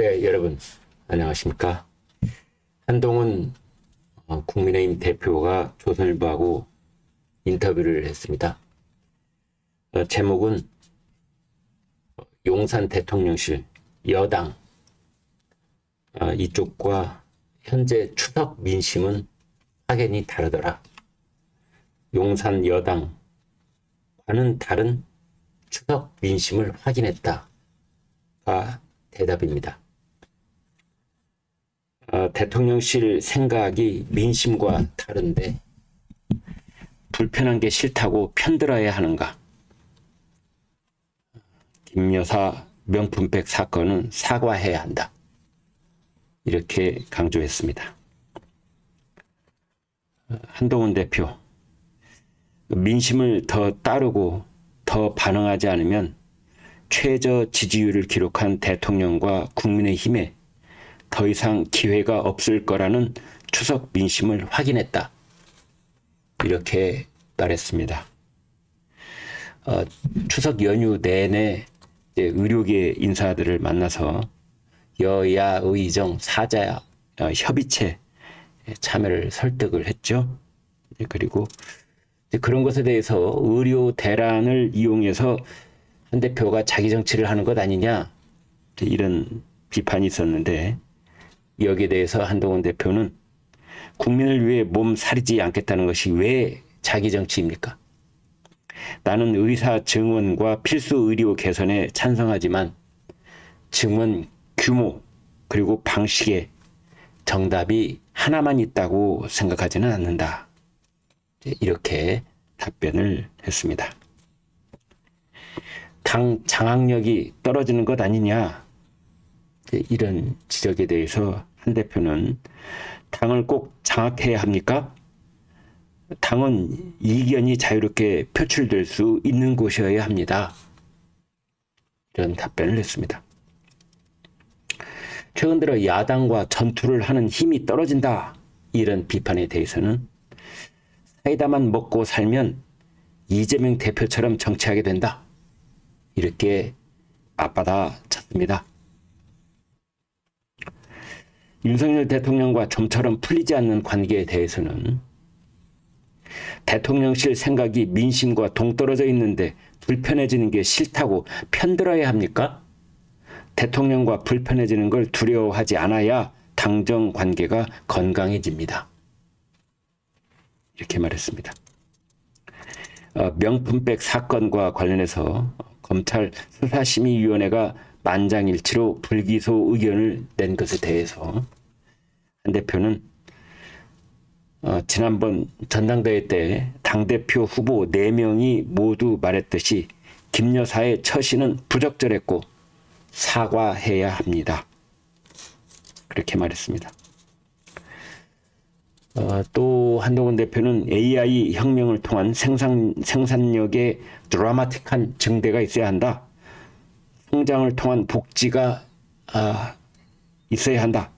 네, 여러분 안녕하십니까? 한동훈 국민의힘 대표가 조선일보하고 인터뷰를 했습니다. 제목은 용산 대통령실 여당 이쪽과 현재 추석 민심은 확연히 다르더라. 용산 여당과는 다른 추석 민심을 확인했다가 대답입니다. 대통령실 생각이 민심과 다른데 불편한 게 싫다고 편들어야 하는가? 김 여사 명품백 사건은 사과해야 한다. 이렇게 강조했습니다. 한동훈 대표, 민심을 더 따르고 더 반응하지 않으면 최저 지지율을 기록한 대통령과 국민의힘에 더 이상 기회가 없을 거라는 추석 민심을 확인했다. 이렇게 말했습니다. 추석 연휴 내내 의료계 인사들을 만나서 여야 의정 사자 협의체 참여를 설득을 했죠. 그리고 그런 것에 대해서 의료 대란을 이용해서 한 대표가 자기 정치를 하는 것 아니냐 이런 비판이 있었는데, 여기에 대해서 한동훈 대표는 국민을 위해 몸 사리지 않겠다는 것이 왜 자기 정치입니까? 나는 의사 증원과 필수 의료 개선에 찬성하지만 증원 규모 그리고 방식에 정답이 하나만 있다고 생각하지는 않는다. 이렇게 답변을 했습니다. 당 장악력이 떨어지는 것 아니냐, 이런 지적에 대해서 한 대표는 당을 꼭 장악해야 합니까? 당은 이견이 자유롭게 표출될 수 있는 곳이어야 합니다. 이런 답변을 했습니다. 최근 들어 야당과 전투를 하는 힘이 떨어진다, 이런 비판에 대해서는 사이다만 먹고 살면 이재명 대표처럼 정치하게 된다, 이렇게 맞받아 쳤습니다. 윤석열 대통령과 좀처럼 풀리지 않는 관계에 대해서는 대통령실 생각이 민심과 동떨어져 있는데 불편해지는 게 싫다고 편들어야 합니까? 대통령과 불편해지는 걸 두려워하지 않아야 당정 관계가 건강해집니다. 이렇게 말했습니다. 명품백 사건과 관련해서 검찰 수사심의위원회가 만장일치로 불기소 의견을 낸 것에 대해서 한 대표는 지난번 전당대회 때 당대표 후보 4명이 모두 말했듯이 김 여사의 처신은 부적절했고 사과해야 합니다. 그렇게 말했습니다. 또 한동훈 대표는 AI 혁명을 통한 생산력에 드라마틱한 증대가 있어야 한다. 성장을 통한 복지가 있어야 한다.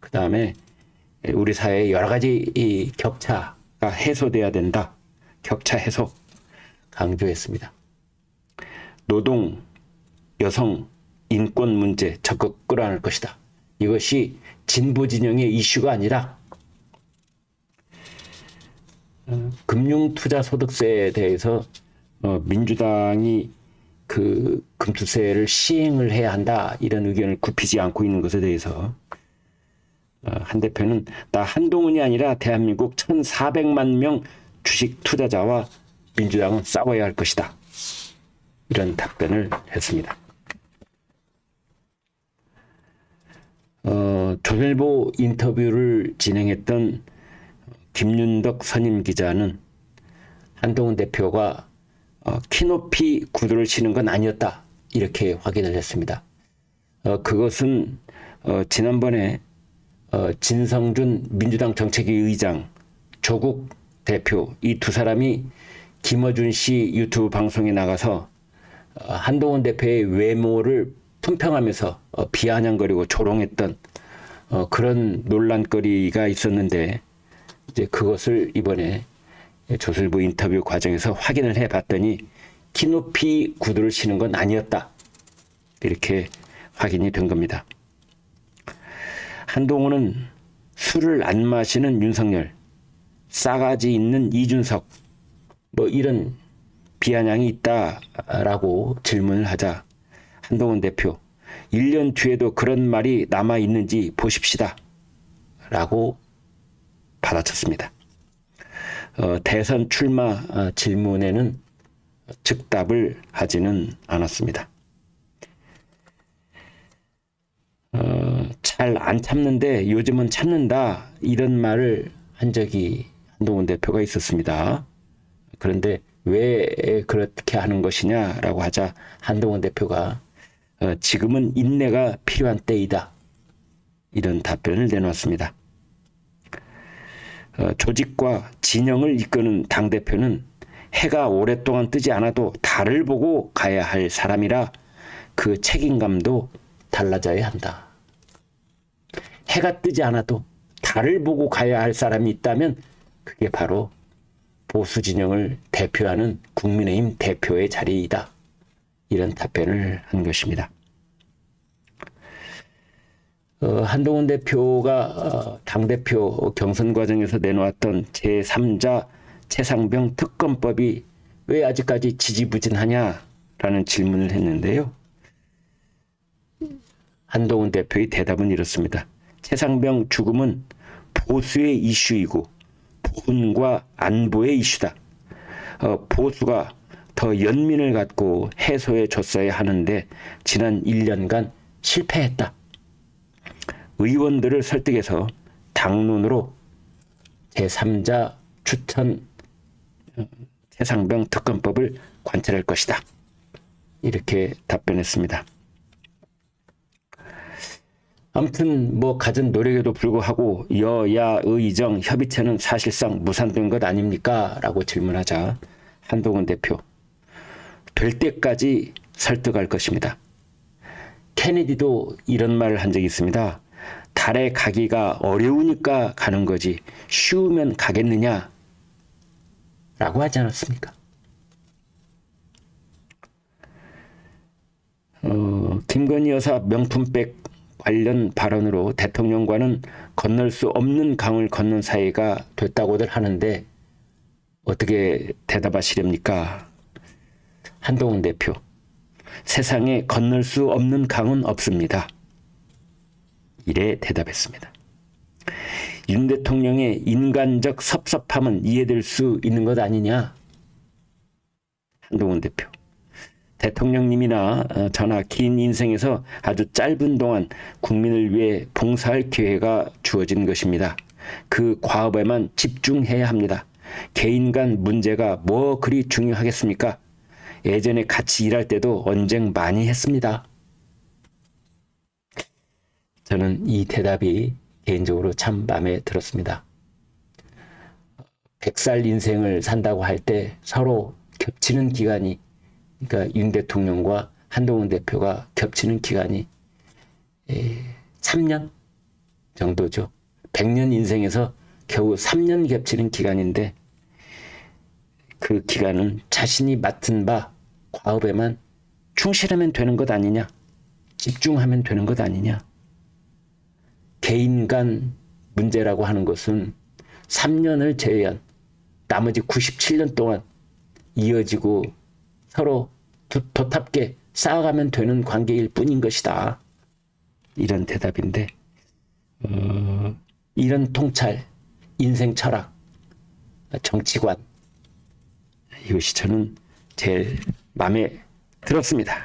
그 다음에 우리 사회의 여러 가지 이 격차가 해소돼야 된다. 격차 해소 강조했습니다. 노동, 여성, 인권 문제 적극 끌어안을 것이다. 이것이 진보 진영의 이슈가 아니라 금융투자소득세에 대해서 민주당이 그 금투세를 시행을 해야 한다, 이런 의견을 굽히지 않고 있는 것에 대해서 한 대표는 나 한동훈이 아니라 대한민국 1,400만 명 주식 투자자와 민주당은 싸워야 할 것이다, 이런 답변을 했습니다. 조선일보 인터뷰를 진행했던 김윤덕 선임 기자는 한동훈 대표가 키높이 구두를 신은 건 아니었다, 이렇게 확인을 했습니다. 그것은 지난번에 진성준 민주당 정책위 의장, 조국 대표 이 두 사람이 김어준 씨 유튜브 방송에 나가서 한동훈 대표의 외모를 품평하면서 비아냥거리고 조롱했던 그런 논란거리가 있었는데, 이제 그것을 이번에 조선일보 인터뷰 과정에서 확인을 해봤더니 키높이 구두를 신은 건 아니었다, 이렇게 확인이 된 겁니다. 한동훈은 술을 안 마시는 윤석열, 싸가지 있는 이준석, 뭐 이런 비아냥이 있다라고 질문을 하자 한동훈 대표, 1년 뒤에도 그런 말이 남아있는지 보십시다 라고 받아쳤습니다. 대선 출마 질문에는 즉답을 하지는 않았습니다. 잘 안 참는데 요즘은 참는다, 이런 말을 한 적이 한동훈 대표가 있었습니다. 그런데 왜 그렇게 하는 것이냐라고 하자 한동훈 대표가 지금은 인내가 필요한 때이다, 이런 답변을 내놓았습니다. 조직과 진영을 이끄는 당대표는 해가 오랫동안 뜨지 않아도 달을 보고 가야 할 사람이라 그 책임감도 달라져야 한다. 해가 뜨지 않아도 달을 보고 가야 할 사람이 있다면 그게 바로 보수 진영을 대표하는 국민의힘 대표의 자리이다, 이런 답변을 한 것입니다. 한동훈 대표가 당대표 경선 과정에서 내놓았던 제3자 최상병 특검법이 왜 아직까지 지지부진하냐라는 질문을 했는데요. 한동훈 대표의 대답은 이렇습니다. 최상병 죽음은 보수의 이슈이고 보훈과 안보의 이슈다. 보수가 더 연민을 갖고 해소해 줬어야 하는데 지난 1년간 실패했다. 의원들을 설득해서 당론으로 제3자 추천 최상병 특검법을 관철할 것이다, 이렇게 답변했습니다. 아무튼 뭐 갖은 노력에도 불구하고 여야 의정 협의체는 사실상 무산된 것 아닙니까? 라고 질문하자 한동훈 대표, 될 때까지 설득할 것입니다. 케네디도 이런 말을 한 적이 있습니다. 달에 가기가 어려우니까 가는 거지 쉬우면 가겠느냐 라고 하지 않았습니까? 김건희 여사 명품백 관련 발언으로 대통령과는 건널 수 없는 강을 건넌 사이가 됐다고들 하는데 어떻게 대답하시렵니까? 한동훈 대표, 세상에 건널 수 없는 강은 없습니다. 이래 대답했습니다. 윤 대통령의 인간적 섭섭함은 이해될 수 있는 것 아니냐? 한동훈 대표, 대통령님이나 저나 긴 인생에서 아주 짧은 동안 국민을 위해 봉사할 기회가 주어진 것입니다. 그 과업에만 집중해야 합니다. 개인 간 문제가 뭐 그리 중요하겠습니까? 예전에 같이 일할 때도 언쟁 많이 했습니다. 저는 이 대답이 개인적으로 참 마음에 들었습니다. 100살 인생을 산다고 할 때 서로 겹치는 기간이, 그러니까 윤 대통령과 한동훈 대표가 겹치는 기간이 3년 정도죠. 100년 인생에서 겨우 3년 겹치는 기간인데 그 기간은 자신이 맡은 바 과업에만 충실하면 되는 것 아니냐, 집중하면 되는 것 아니냐. 개인 간 문제라고 하는 것은 3년을 제외한 나머지 97년 동안 이어지고 서로 도탑게 쌓아가면 되는 관계일 뿐인 것이다, 이런 대답인데 이런 통찰, 인생 철학, 정치관, 이것이 저는 제일 마음에 들었습니다.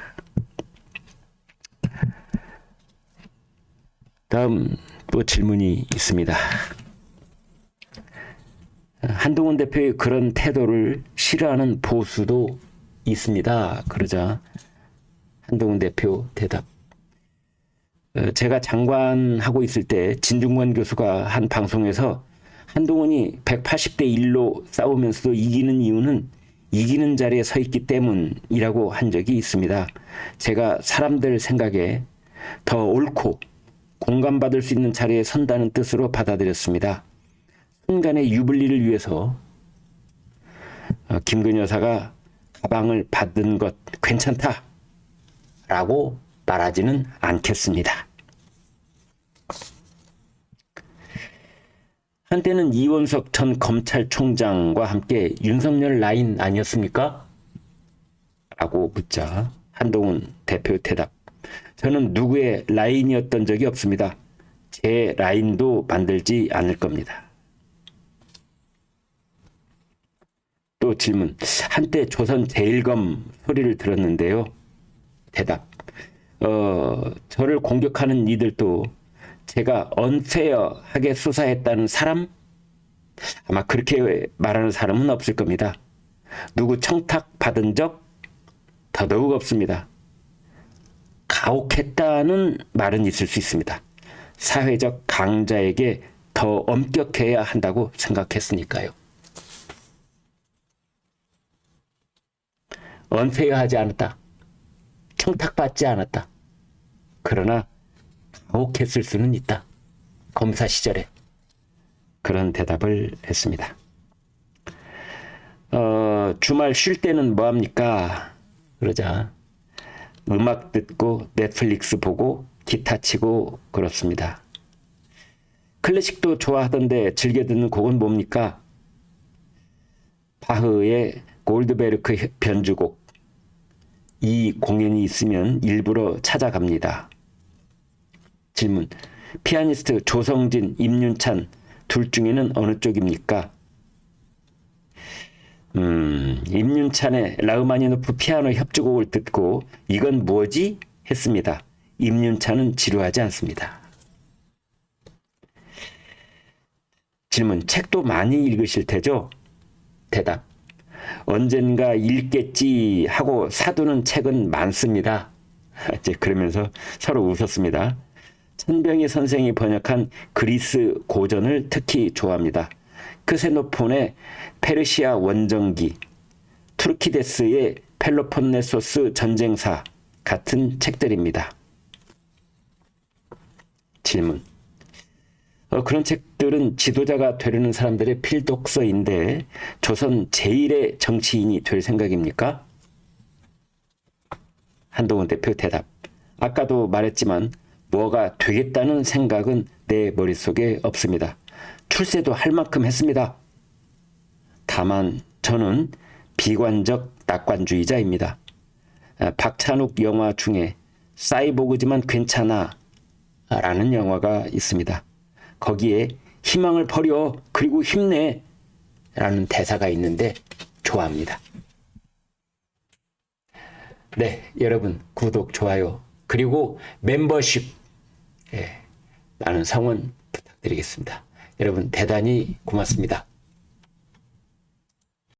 다음 또 질문이 있습니다. 한동훈 대표의 그런 태도를 싫어하는 보수도 있습니다. 그러자 한동훈 대표 대답, 제가 장관하고 있을 때 진중권 교수가 한 방송에서 한동훈이 180대 1로 싸우면서도 이기는 이유는 이기는 자리에 서 있기 때문이라고 한 적이 있습니다. 제가 사람들 생각에 더 옳고 공감받을 수 있는 자리에 선다는 뜻으로 받아들였습니다. 순간의 유불리를 위해서 김건희 여사가 가방을 받은 것 괜찮다라고 말하지는 않겠습니다. 한때는 이원석 전 검찰총장과 함께 윤석열 라인 아니었습니까? 라고 묻자 한동훈 대표 대답. 저는 누구의 라인이었던 적이 없습니다. 제 라인도 만들지 않을 겁니다. 또 질문. 한때 조선제일검 소리를 들었는데요. 대답. 저를 공격하는 이들도 제가 언페어하게 수사했다는 사람? 아마 그렇게 말하는 사람은 없을 겁니다. 누구 청탁 받은 적 더더욱 없습니다. 가혹했다는 말은 있을 수 있습니다. 사회적 강자에게 더 엄격해야 한다고 생각했으니까요. 언페어하지 않았다. 청탁받지 않았다. 그러나 가혹했을 수는 있다. 검사 시절에. 그런 대답을 했습니다. 주말 쉴 때는 뭐합니까? 그러자 음악 듣고 넷플릭스 보고 기타 치고 그렇습니다. 클래식도 좋아하던데 즐겨 듣는 곡은 뭡니까? 바흐의 골드베르크 변주곡. 이 공연이 있으면 일부러 찾아갑니다. 질문. 피아니스트 조성진, 임윤찬 둘 중에는 어느 쪽입니까? 임윤찬의 라흐마니노프 피아노 협주곡을 듣고 이건 뭐지? 했습니다. 임윤찬은 지루하지 않습니다. 질문. 책도 많이 읽으실 테죠? 대답. 언젠가 읽겠지 하고 사두는 책은 많습니다. 이제 그러면서 서로 웃었습니다. 천병희 선생이 번역한 그리스 고전을 특히 좋아합니다. 크세노폰의 페르시아 원정기, 투르키데스의 펠로폰네소스 전쟁사 같은 책들입니다. 질문. 그런 책들은 지도자가 되려는 사람들의 필독서인데 조선 제1의 정치인이 될 생각입니까? 한동훈 대표 대답. 아까도 말했지만 뭐가 되겠다는 생각은 내 머릿속에 없습니다. 출세도 할 만큼 했습니다. 다만 저는 비관적 낙관주의자입니다. 박찬욱 영화 중에 사이보그지만 괜찮아 라는 영화가 있습니다. 거기에 희망을 버려 그리고 힘내 라는 대사가 있는데 좋아합니다. 네, 여러분 구독, 좋아요 그리고 멤버십 라는 성원 부탁드리겠습니다. 여러분 대단히 고맙습니다.